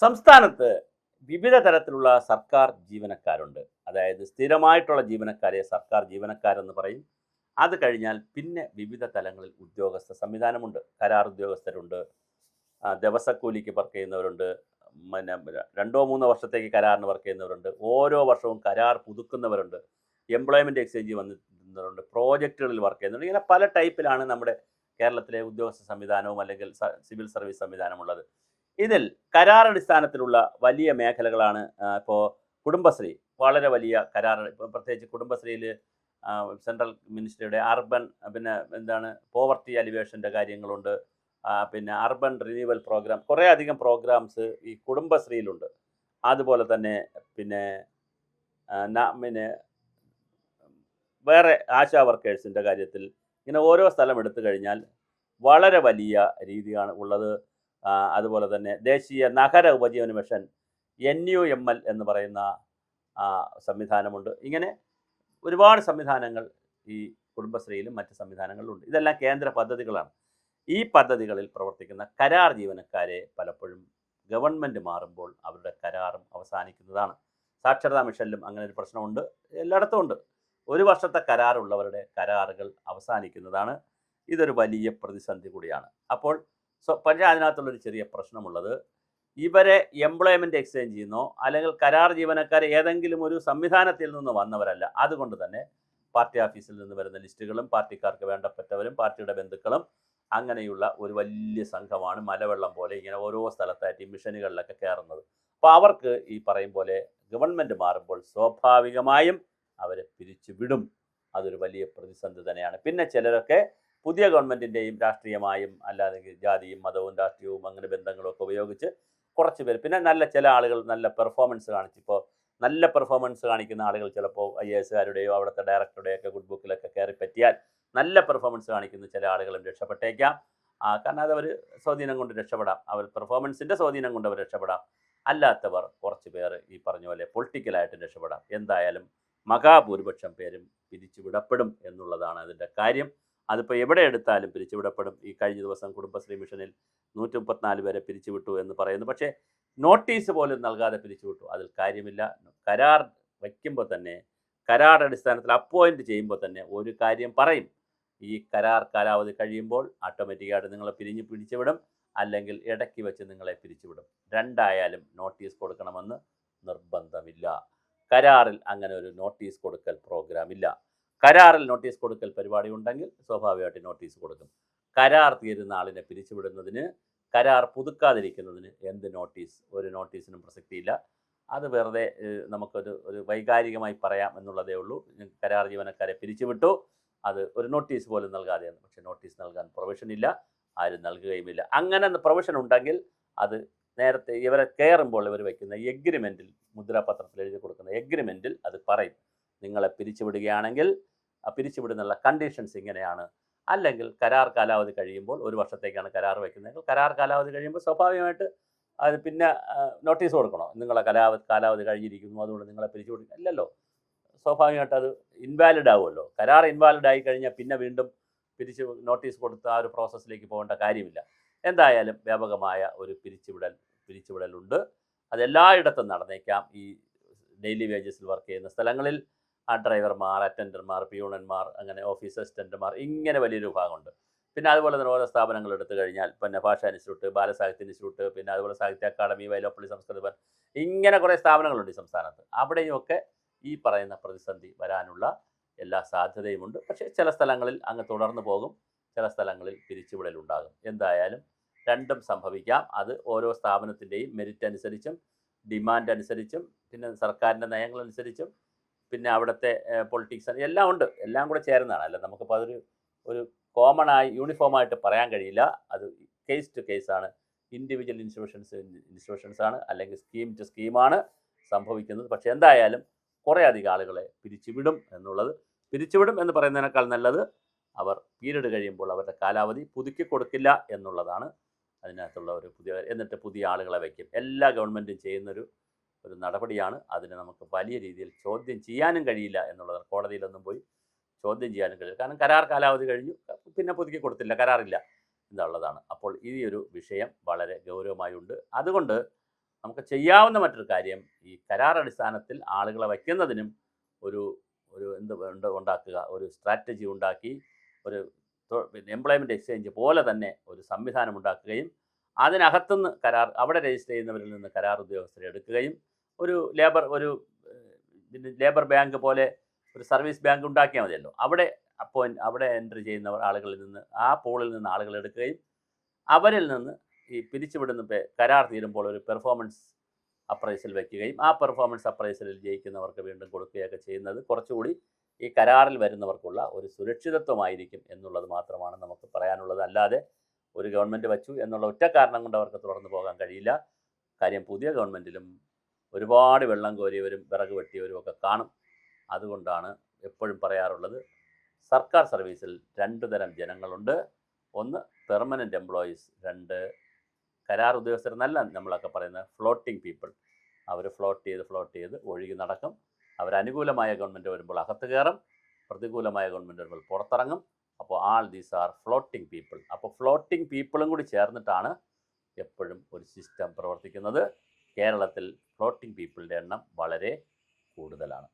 സംസ്ഥാനത്ത് വിവിധ തരത്തിലുള്ള സർക്കാർ ജീവനക്കാരുണ്ട്. അതായത് സ്ഥിരമായിട്ടുള്ള ജീവനക്കാരെ സർക്കാർ ജീവനക്കാരെന്ന് പറയും. അത് കഴിഞ്ഞാൽ പിന്നെ വിവിധ തലങ്ങളിൽ ഉദ്യോഗസ്ഥ സംവിധാനമുണ്ട്. കരാർ ഉദ്യോഗസ്ഥരുണ്ട്, ദിവസക്കൂലിക്ക് വർക്ക് ചെയ്യുന്നവരുണ്ട്, പിന്നെ 2 3 വർഷത്തേക്ക് കരാറിന് വർക്ക് ചെയ്യുന്നവരുണ്ട്, ഓരോ വർഷവും കരാർ പുതുക്കുന്നവരുണ്ട്, എംപ്ലോയ്മെൻറ്റ് എക്സ്ചേഞ്ച് വന്നിരുന്നവരുണ്ട്, പ്രോജക്റ്റുകളിൽ വർക്ക് ചെയ്യുന്നുണ്ട്. ഇങ്ങനെ പല ടൈപ്പിലാണ് നമ്മുടെ കേരളത്തിലെ ഉദ്യോഗസ്ഥ സംവിധാനവും അല്ലെങ്കിൽ സിവിൽ സർവീസ് സംവിധാനമുള്ളത്. ഇതിൽ കരാറടിസ്ഥാനത്തിലുള്ള വലിയ മേഖലകളാണ് ഇപ്പോൾ കുടുംബശ്രീ. വളരെ വലിയ കരാർ, പ്രത്യേകിച്ച് കുടുംബശ്രീയിൽ സെൻട്രൽ മിനിസ്ട്രിയുടെ അർബൻ പിന്നെ എന്താണ് പോവർട്ടി അലിവേഷൻ്റെ കാര്യങ്ങളുണ്ട്. പിന്നെ അർബൻ റിന്യൂവൽ പ്രോഗ്രാം, കുറേ അധികം പ്രോഗ്രാംസ് ഈ കുടുംബശ്രീയിലുണ്ട്. അതുപോലെ തന്നെ പിന്നെ പിന്നെ വേറെ ആശാ വർക്കേഴ്സിൻ്റെ കാര്യത്തിൽ ഇങ്ങനെ ഓരോ സ്ഥലം എടുത്തു കഴിഞ്ഞാൽ വളരെ വലിയ രീതിയാണ് ഉള്ളത്. അതുപോലെ തന്നെ ദേശീയ നഗര ഉപജീവന മിഷൻ NUML എന്ന് പറയുന്ന സംവിധാനമുണ്ട്. ഇങ്ങനെ ഒരുപാട് സംവിധാനങ്ങൾ ഈ കുടുംബശ്രീയിലും മറ്റ് സംവിധാനങ്ങളിലുണ്ട്. ഇതെല്ലാം കേന്ദ്ര പദ്ധതികളാണ്. ഈ പദ്ധതികളിൽ പ്രവർത്തിക്കുന്ന കരാർ ജീവനക്കാരെ പലപ്പോഴും ഗവൺമെൻറ് മാറുമ്പോൾ അവരുടെ കരാറും അവസാനിക്കുന്നതാണ്. സാക്ഷരതാ മിഷനിലും അങ്ങനെ ഒരു പ്രശ്നമുണ്ട്, എല്ലായിടത്തും ഉണ്ട്. ഒരു വർഷത്തെ കരാറുള്ളവരുടെ കരാറുകൾ അവസാനിക്കുന്നതാണ്. ഇതൊരു വലിയ പ്രതിസന്ധി കൂടിയാണ്. അപ്പോൾ പക്ഷേ അതിനകത്തുള്ളൊരു ചെറിയ പ്രശ്നമുള്ളത്, ഇവരെ എംപ്ലോയ്മെൻറ്റ് എക്സ്ചേഞ്ച് ചെയ്യുന്നോ അല്ലെങ്കിൽ കരാർ ജീവനക്കാർ ഏതെങ്കിലും ഒരു സംവിധാനത്തിൽ നിന്ന് വന്നവരല്ല. അതുകൊണ്ട് തന്നെ പാർട്ടി ഓഫീസിൽ നിന്ന് വരുന്ന ലിസ്റ്റുകളും പാർട്ടിക്കാർക്ക് വേണ്ടപ്പെട്ടവരും പാർട്ടിയുടെ ബന്ധുക്കളും അങ്ങനെയുള്ള ഒരു വലിയ സംഘമാണ് മലവെള്ളം പോലെ ഇങ്ങനെ ഓരോ സ്ഥലത്തായിട്ട് ഈ മിഷനുകളിലൊക്കെ കയറുന്നത്. അപ്പോൾ അവർക്ക് ഈ പറയും പോലെ ഗവൺമെൻറ് മാറുമ്പോൾ സ്വാഭാവികമായും അവരെ പിരിച്ചു വിടും. അതൊരു വലിയ പ്രതിസന്ധി തന്നെയാണ്. പിന്നെ ചിലരൊക്കെ പുതിയ ഗവൺമെൻറ്റിൻ്റെയും രാഷ്ട്രീയമായും അല്ലാതെ ജാതിയും മതവും രാഷ്ട്രീയവും അങ്ങനെ ബന്ധങ്ങളൊക്കെ ഉപയോഗിച്ച് കുറച്ച് പേര്, പിന്നെ ചില ആളുകൾ നല്ല പെർഫോമൻസ് കാണിച്ച്, ഇപ്പോൾ നല്ല പെർഫോമൻസ് കാണിക്കുന്ന ആളുകൾ ചിലപ്പോൾ IASകാരുടെയോ അവിടുത്തെ ഡയറക്ടറുടെയൊക്കെ ഗുഡ് ബുക്കിലൊക്കെ കയറി പറ്റിയാൽ നല്ല പെർഫോമൻസ് കാണിക്കുന്ന ചില ആളുകളും രക്ഷപ്പെട്ടേക്കാം. കാരണം അതവർ സ്വാധീനം കൊണ്ട് രക്ഷപ്പെടാം, അവർ പെർഫോമൻസിൻ്റെ സ്വാധീനം കൊണ്ട് അവർ രക്ഷപ്പെടാം. അല്ലാത്തവർ കുറച്ച് പേർ ഈ പറഞ്ഞ പോലെ പൊളിറ്റിക്കലായിട്ട് രക്ഷപ്പെടാം. എന്തായാലും മഹാഭൂരിപക്ഷം പേരും പിരിച്ചുവിടപ്പെടും എന്നുള്ളതാണ് അതിൻ്റെ കാര്യം. അതിപ്പോൾ എവിടെ എടുത്താലും പിരിച്ചുവിടപ്പെടും. ഈ കഴിഞ്ഞ ദിവസം കുടുംബശ്രീ മിഷനിൽ 134 പേരെ പിരിച്ചുവിട്ടു എന്ന് പറയുന്നു. പക്ഷേ നോട്ടീസ് പോലും നൽകാതെ പിരിച്ചുവിട്ടു. അതിൽ കാര്യമില്ല. കരാർ വയ്ക്കുമ്പോൾ തന്നെ, കരാർ അടിസ്ഥാനത്തിൽ അപ്പോയിൻറ്റ് ചെയ്യുമ്പോൾ തന്നെ ഒരു കാര്യം പറയും: ഈ കരാർ കാലാവധി കഴിയുമ്പോൾ ഓട്ടോമാറ്റിക്കായിട്ട് നിങ്ങളെ പിരിച്ചുവിടും, അല്ലെങ്കിൽ ഇടയ്ക്ക് വെച്ച് നിങ്ങളെ പിരിച്ചുവിടും. രണ്ടായാലും നോട്ടീസ് കൊടുക്കണമെന്ന് നിർബന്ധമില്ല. കരാറിൽ അങ്ങനെ ഒരു നോട്ടീസ് കൊടുക്കൽ പ്രോഗ്രാം ഇല്ല. കരാറിൽ നോട്ടീസ് കൊടുക്കൽ പരിപാടി ഉണ്ടെങ്കിൽ സ്വാഭാവികമായിട്ട് നോട്ടീസ് കൊടുക്കും. കരാർ തീരുന്ന ആളിനെ പിരിച്ചുവിടുന്നതിന്, കരാർ പുതുക്കാതിരിക്കുന്നതിന് എന്ത് നോട്ടീസ്? ഒരു നോട്ടീസിനും പ്രസക്തിയില്ല. അത് വെറുതെ ഒരു വൈകാരികമായി പറയാം എന്നുള്ളതേ ഉള്ളൂ. കരാർ ജീവനക്കാരെ പിരിച്ചുവിട്ടു, അത് ഒരു നോട്ടീസ് പോലും നൽകാതെയാണ്. പക്ഷേ നോട്ടീസ് നൽകാൻ പ്രൊവിഷൻ ഇല്ല, ആരും നൽകുകയുമില്ല. അങ്ങനെ പ്രൊവിഷൻ ഉണ്ടെങ്കിൽ അത് നേരത്തെ ഇവരെ കയറുമ്പോൾ ഇവർ വയ്ക്കുന്ന എഗ്രിമെൻറ്റിൽ, മുദ്രാപത്രത്തിൽ എഴുതി കൊടുക്കുന്ന എഗ്രിമെൻറ്റിൽ അത് പറയും: നിങ്ങളെ പിരിച്ചുവിടുകയാണെങ്കിൽ പിരിച്ചുവിടുന്നുള്ള കണ്ടീഷൻസ് ഇങ്ങനെയാണ്. അല്ലെങ്കിൽ കരാർ കാലാവധി കഴിയുമ്പോൾ, ഒരു വർഷത്തേക്കാണ് കരാർ വയ്ക്കുന്നതെങ്കിൽ കരാർ കാലാവധി കഴിയുമ്പോൾ സ്വാഭാവികമായിട്ട് അത് പിന്നെ നോട്ടീസ് കൊടുക്കണോ? നിങ്ങളെ കാലാവധി കഴിഞ്ഞിരിക്കുന്നു, അതുകൊണ്ട് നിങ്ങളെ പിരിച്ചുവിടുക ഇല്ലല്ലോ. സ്വാഭാവികമായിട്ട് അത് ഇൻവാലിഡ് ആവുമല്ലോ. കരാർ ഇൻവാലിഡ് ആയി കഴിഞ്ഞാൽ പിന്നെ വീണ്ടും നോട്ടീസ് കൊടുത്ത് ആ ഒരു പ്രോസസ്സിലേക്ക് പോകേണ്ട കാര്യമില്ല. എന്തായാലും വ്യാപകമായ ഒരു പിരിച്ചുവിടലുണ്ട്. അതെല്ലായിടത്തും നടന്നേക്കാം. ഈ ഡെയിലി വേജസിൽ വർക്ക് ചെയ്യുന്ന സ്ഥലങ്ങളിൽ ഡ്രൈവർമാർ, അറ്റൻഡർമാർ, പ്യൂണന്മാർ, അങ്ങനെ ഓഫീസ് അസിസ്റ്റന്റുമാർ, ഇങ്ങനെ വലിയൊരു വിഭാഗമുണ്ട്. പിന്നെ അതുപോലെ തന്നെ ഓരോ സ്ഥാപനങ്ങൾ എടുത്തു കഴിഞ്ഞാൽ, പിന്നെ ഭാഷാ ഇൻസ്റ്റിറ്റ്യൂട്ട്, ബാലസാഹിത്യ ഇൻസ്റ്റിറ്റ്യൂട്ട്, പിന്നെ അതുപോലെ സാഹിത്യ അക്കാദമി, വൈലോപ്പള്ളി സംസ്കൃത ഭവൻ, ഇങ്ങനെ കുറേ സ്ഥാപനങ്ങളുണ്ട് ഈ സംസ്ഥാനത്ത്. അവിടെയുമൊക്കെ ഈ പറയുന്ന പ്രതിസന്ധി വരാനുള്ള എല്ലാ സാധ്യതയുമുണ്ട്. പക്ഷേ ചില സ്ഥലങ്ങളിൽ അങ്ങ് തുടർന്ന് പോകും, ചില സ്ഥലങ്ങളിൽ പിരിച്ചുവിടലുണ്ടാകും. എന്തായാലും രണ്ടും സംഭവിക്കാം. അത് ഓരോ സ്ഥാപനത്തിൻ്റെയും മെരിറ്റ് അനുസരിച്ചും ഡിമാൻഡ് അനുസരിച്ചും പിന്നെ സർക്കാരിൻ്റെ നയങ്ങളനുസരിച്ചും പിന്നെ അവിടുത്തെ പൊളിറ്റിക്സ് എല്ലാം ഉണ്ട്. എല്ലാം കൂടെ ചേരുന്നതാണ്. അല്ല നമുക്കിപ്പോൾ അതൊരു ഒരു കോമണായി യൂണിഫോമായിട്ട് പറയാൻ കഴിയില്ല. അത് കേസ് ടു കേസാണ്. ഇൻഡിവിജ്വൽ ഇൻസ്റ്റിറ്റ്യൂഷൻസാണ്, അല്ലെങ്കിൽ സ്കീം ടു സ്കീമാണ് സംഭവിക്കുന്നത്. പക്ഷേ എന്തായാലും കുറേ അധികം ആളുകളെ പിരിച്ചുവിടും പിരിച്ചുവിടും എന്ന് പറയുന്നതിനേക്കാൾ നല്ലത് അവർ പീരീഡ് കഴിയുമ്പോൾ അവരുടെ കാലാവധി പുതുക്കി കൊടുക്കില്ല എന്നുള്ളതാണ് അതിനകത്തുള്ള ഒരു എന്നിട്ട് പുതിയ ആളുകളെ വയ്ക്കും. എല്ലാ ഗവൺമെൻറ്റും ചെയ്യുന്നൊരു നടപടിയാണ്. അതിനെ നമുക്ക് വലിയ രീതിയിൽ ചോദ്യം ചെയ്യാനും കഴിയില്ല എന്നുള്ളതാണ്. കോടതിയിലൊന്നും പോയി ചോദ്യം ചെയ്യാനും കഴിയില്ല. കാരണം കരാർ കാലാവധി കഴിഞ്ഞു, പിന്നെ പുതുക്കി കൊടുത്തില്ല, കരാറില്ല എന്നുള്ളതാണ്. അപ്പോൾ ഈ ഒരു വിഷയം വളരെ ഗൗരവമായുണ്ട്. അതുകൊണ്ട് നമുക്ക് ചെയ്യാവുന്ന മറ്റൊരു കാര്യം ഈ കരാർ അടിസ്ഥാനത്തിൽ ആളുകളെ വയ്ക്കുന്നതിനും ഒരു ഒരു ഉണ്ടാക്കുക, ഒരു സ്ട്രാറ്റജി ഉണ്ടാക്കി ഒരു എംപ്ലോയ്മെൻറ്റ് എക്സ്ചേഞ്ച് പോലെ തന്നെ ഒരു സംവിധാനം ഉണ്ടാക്കുകയും അതിനകത്തുനിന്ന് അവിടെ രജിസ്റ്റർ ചെയ്യുന്നവരിൽ നിന്ന് കരാർ ഉദ്യോഗസ്ഥരെ എടുക്കുകയും ഒരു ലേബർ ബാങ്ക് പോലെ ഒരു സർവീസ് ബാങ്ക് ഉണ്ടാക്കിയാൽ മതിയല്ലോ. അവിടെ എൻട്രി ചെയ്യുന്ന ആളുകളിൽ നിന്ന് ആ പൂളിൽ നിന്ന് ആളുകൾ എടുക്കുകയും അവരിൽ നിന്ന് ഈ പിരിച്ചുവിടുന്ന കരാർ തീരുമ്പോൾ ഒരു പെർഫോമൻസ് അപ്രൈസൽ വയ്ക്കുകയും ആ പെർഫോമൻസ് അപ്രൈസലിൽ ജയിക്കുന്നവർക്ക് വീണ്ടും കൊടുക്കുകയൊക്കെ ചെയ്യുന്നത് കുറച്ചുകൂടി ഈ കരാറിൽ വരുന്നവർക്കുള്ള ഒരു സുരക്ഷിതത്വമായിരിക്കും എന്നുള്ളത് മാത്രമാണ് നമുക്ക് പറയാനുള്ളത്. അല്ലാതെ ഒരു ഗവൺമെൻറ് വച്ചു എന്നുള്ള ഒറ്റ കാരണം കൊണ്ട് അവർക്ക് തുടർന്ന് പോകാൻ കഴിയില്ല. കാര്യം പുതിയ ഗവൺമെൻറ്റിലും ഒരുപാട് വെള്ളം കോരിയവരും വിറക് വെട്ടിയവരും ഒക്കെ കാണും. അതുകൊണ്ടാണ് എപ്പോഴും പറയാറുള്ളത്, സർക്കാർ സർവീസിൽ 2 തരം ജനങ്ങളുണ്ട്. ഒന്ന് പെർമനൻ്റ് എംപ്ലോയീസ്, 2 കരാർ ഉദ്യോഗസ്ഥർ എന്നല്ല നമ്മളൊക്കെ പറയുന്നത് ഫ്ലോട്ടിംഗ് പീപ്പിൾ. അവർ ഫ്ലോട്ട് ചെയ്ത് ഒഴുകി നടക്കും. അവരനുകൂലമായ ഗവൺമെൻറ് വരുമ്പോൾ അകത്ത് കയറും, പ്രതികൂലമായ ഗവൺമെൻറ് വരുമ്പോൾ പുറത്തിറങ്ങും. അപ്പോൾ ദീസ് ആർ ഫ്ലോട്ടിംഗ് പീപ്പിൾ. അപ്പോൾ ഫ്ലോട്ടിംഗ് പീപ്പിളും കൂടി ചേർന്നിട്ടാണ് എപ്പോഴും ഒരു സിസ്റ്റം പ്രവർത്തിക്കുന്നത്. കേരളത്തിൽ ഫ്ലോട്ടിംഗ് പീപ്പിളിൻ്റെ എണ്ണം വളരെ കൂടുതലാണ്.